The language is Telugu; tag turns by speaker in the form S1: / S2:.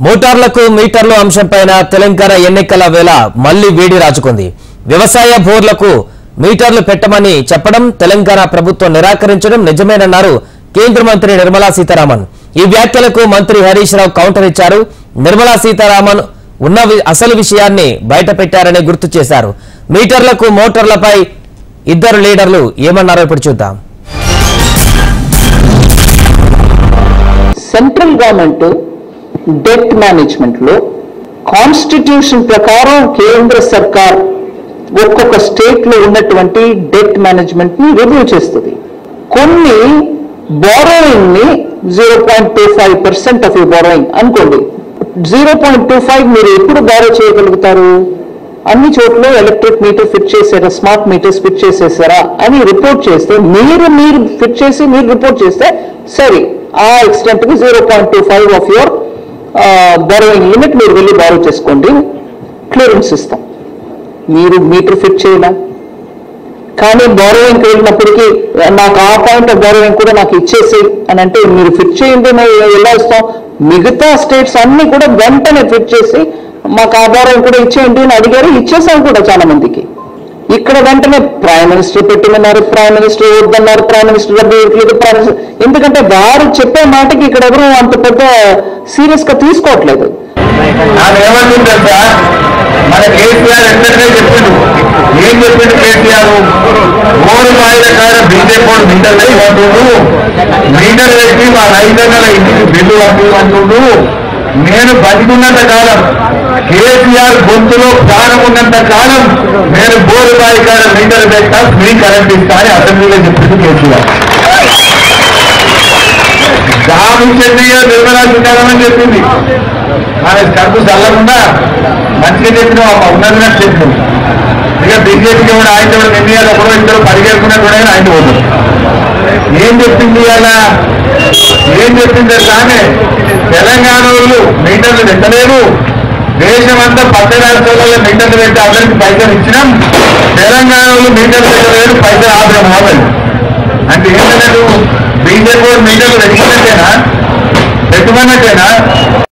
S1: మోటార్లకు మీటర్లు అంశంపైన తెలంగాణ ఎన్నికల వేళ మళ్లీ వేడి రాజుకుంది. వ్యవసాయ బోర్లకు మీటర్లు పెట్టమని చెప్పడం, తెలంగాణ ప్రభుత్వం నిరాకరించడం నిజమేనన్నారు కేంద్ర మంత్రి నిర్మలా సీతారామన్. ఈ వ్యాఖ్యలకు మంత్రి హరీష్ రావు కౌంటర్ ఇచ్చారు. నిర్మలా సీతారామన్ ఉన్న అసలు విషయాన్ని బయటపెట్టారని గుర్తు చేశారు. మీటర్లకు మోటార్లపై ఇద్దరు లీడర్లు ఏమన్నారో ఇప్పుడు చూద్దాం.
S2: సెంట్రల్ గవర్నమెంట్ డెట్ మేనేజ్మెంట్ లో కాన్స్టిట్యూషన్ ప్రకారం కేంద్ర సర్కార్ ఒక్కొక్క స్టేట్ లో ఉన్నటువంటి డెట్ మేనేజ్మెంట్ ని రివ్యూ చేస్తుంది. కొన్ని బారోయింగ్ ని 0.25% ఆఫ్ యూర్ బారోయింగ్ అనుకోండి. 0.25 మీరు ఎప్పుడు బారో చేయగలుగుతారు? అన్ని చోట్ల ఎలక్ట్రిక్ మీటర్ ఫిట్ చేశారా, స్మార్ట్ మీటర్స్ ఫిట్ చేసేసారా అని రిపోర్ట్ చేస్తే, మీరు ఫిట్ చేసి మీరు రిపోర్ట్ చేస్తే సరే, ఆ ఎక్స్టెంట్ కి 0.25 ఆఫ్ యువర్ బారోయింగ్ లిమిట్ మీరు వెళ్ళి బారో చేసుకోండి, క్లియరెన్స్ ఇస్తాం. మీరు మీటర్ ఫిట్ చేయాల, కానీ బారోయింగ్కి వెళ్ళినప్పటికీ నాకు ఆ పాయింట్ ఆఫ్ బారోయింగ్ కూడా నాకు ఇచ్చేసి అని అంటే మీరు ఫిట్ చేయండి, ఎలా ఇస్తాం? మిగతా స్టేట్స్ అన్ని కూడా వెంటనే ఫిట్ చేసి మాకు ఆ బారోయింగ్ కూడా ఇచ్చేయండి అని అడిగారు, ఇచ్చేసాం కూడా చాలా మందికి. ఇక్కడ వెంటనే ప్రైమ్ మినిస్టర్ పెట్టిమన్నారు, ప్రైమ్ మినిస్టర్ వద్దన్నారు, ప్రైమ్ మినిస్టర్ డబ్బు ఇవ్వట్లేదు, ప్రైమ్ మినిస్టర్, ఎందుకంటే వారు చెప్పే మాటకి ఇక్కడ ఎవరు అంత పెద్ద సీరియస్ గా తీసుకోవట్లేదు.
S3: మన కేసీఆర్ ఎంతనే చెప్పిండు, ఏం చెప్పిండు కేసీఆర్? 3 మాయిల కాడ బీజేపీ మీటర్లు అంటుండు, మీటర్ పెట్టి మా రైతన్నల ఇంటికి బిల్లు అంటుండు. నేను బతికున్నంత కాలం, కేసీఆర్ గొంతులో ప్రాణం ఉన్నంత కాలం నేను బోరుబాయి కాడ మీటర్ పెట్టా, ఫ్రీ కరెంట్ ఇస్తా అని అసెంబ్లీలో చెప్పింది కేసీఆర్. జాబు చెన్నయ్య నిర్మలా సీతారామన్ చెప్పింది, ఆమె కడుపు చల్లకుండా మంచిగా చెప్పిన ఉన్నదిగా చెప్పినాం. ఇక బీజేపీకి కూడా ఆయన కూడా నిర్ణయాలు ఒకరో ఇద్దరు పరిగెడుకున్నా కూడా ఆయన పోతుంది. ఏం చెప్పింది అలా, ఏం చెప్పింది ఆమె? తెలంగాణ వాళ్ళు మీటర్లు పెట్టలేరు, దేశమంతా 10 రాష్ట్రాలలో మీటర్లు పెట్టి అందరికి పైసలు ఇచ్చినాం, తెలంగాణ వాళ్ళు మీటర్లు పెట్టలేరు, పైసలు ఆపడం అవ్వాలి అంటే ఏంటంటే బీజేపీ మీటర్లు పెట్టుకున్నట్టేనా?